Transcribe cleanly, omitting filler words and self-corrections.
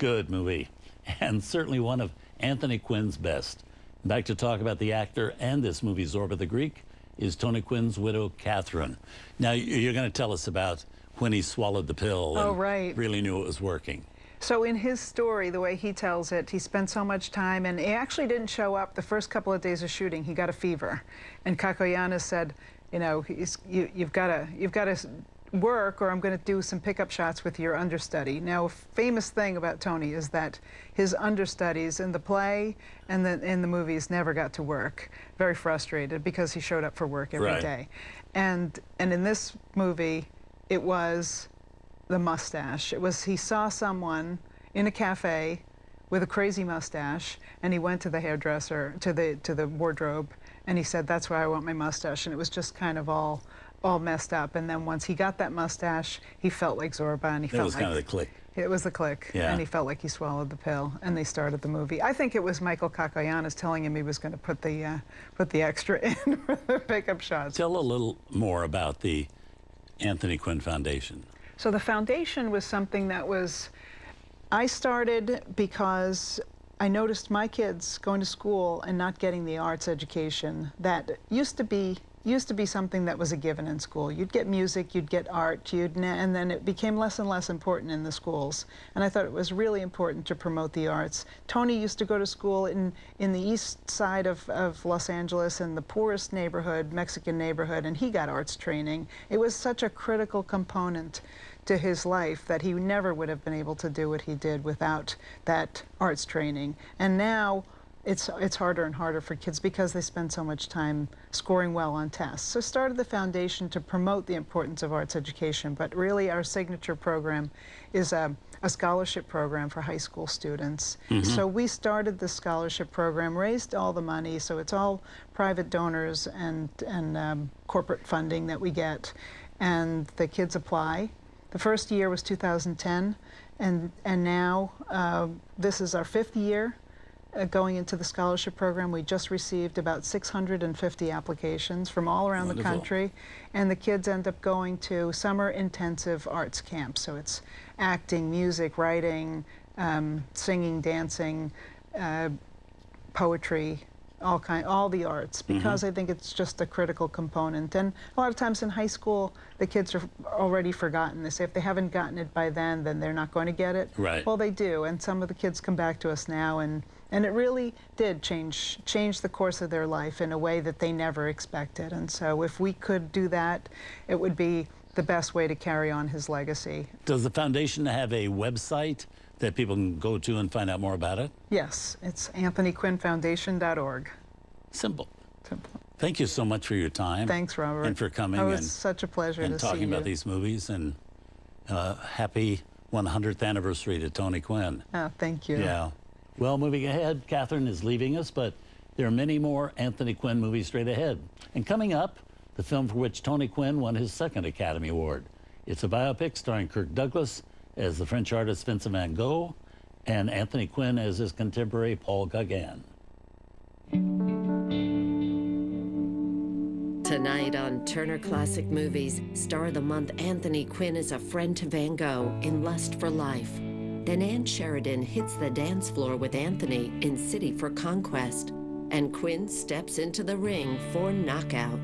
good movie, and certainly one of Anthony Quinn's best. Back to talk about the actor and this movie, Zorba the Greek, is Tony Quinn's widow, Catherine. Now, you're going to tell us about when he swallowed the pill and really knew it was working. So in his story, the way he tells it, he spent so much time, and he actually didn't show up the first couple of days of shooting. He got a fever, and Cacoyannis said, you know, you've got to work, or I'm going to do some pickup shots with your understudy. Now, a famous thing about Tony is that his understudies in the play and in the movies never got to work. Very frustrated because he showed up for work every day. And in this movie, it was the mustache. It was, he saw someone in a cafe with a crazy mustache, and he went to the hairdresser, to the wardrobe, and he said, "That's why I want my mustache." And it was just kind of all messed up. And then once he got that mustache, he felt like Zorba, and he felt like... It was kind of the click. It was the click, and he felt like he swallowed the pill, and they started the movie. I think it was Michael Cacoyannis telling him he was going to put the extra in for the pickup shots. Tell a little more about the Anthony Quinn Foundation. So the foundation was something that I started because I noticed my kids going to school and not getting the arts education that used to be something that was a given in school. You'd get music, you'd get art, and then it became less and less important in the schools. And I thought it was really important to promote the arts. Tony used to go to school in the east side of Los Angeles, in the poorest neighborhood, Mexican neighborhood, and he got arts training. It was such a critical component to his life that he never would have been able to do what he did without that arts training. And now it's harder and harder for kids because they spend so much time scoring well on tests. So I started the foundation to promote the importance of arts education, but really our signature program is a scholarship program for high school students. So we started the scholarship program, raised all the money, so it's all private donors and corporate funding that we get, and the kids apply. The first year was 2010, and now this is our 5th year going into the scholarship program. We just received about 650 applications from all around the country, and the kids end up going to summer intensive arts camps. So it's acting, music, writing, singing, dancing, poetry, all the arts, because I think it's just a critical component. And a lot of times in high school, the kids are already forgotten. They say if they haven't gotten it by then they're not going to get it. Well, they do, and some of the kids come back to us now, and it really did change the course of their life in a way that they never expected. And so if we could do that, it would be the best way to carry on his legacy. Does the foundation have a website that people can go to and find out more about it? Yes, it's anthonyquinnfoundation.org. Simple. Simple. Thank you so much for your time. Thanks, Robert. And for coming. It was such a pleasure to see you. And talking about these movies, and happy 100th anniversary to Tony Quinn. Oh, thank you. Yeah. Well, moving ahead, Catherine is leaving us, but there are many more Anthony Quinn movies straight ahead. And coming up, the film for which Tony Quinn won his 2nd Academy Award. It's a biopic starring Kirk Douglas as the French artist Vincent van Gogh, and Anthony Quinn as his contemporary Paul Gauguin. Tonight on Turner Classic Movies, star of the month Anthony Quinn is a friend to Van Gogh in Lust for Life. Then Ann Sheridan hits the dance floor with Anthony in City for Conquest, and Quinn steps into the ring for Knockout.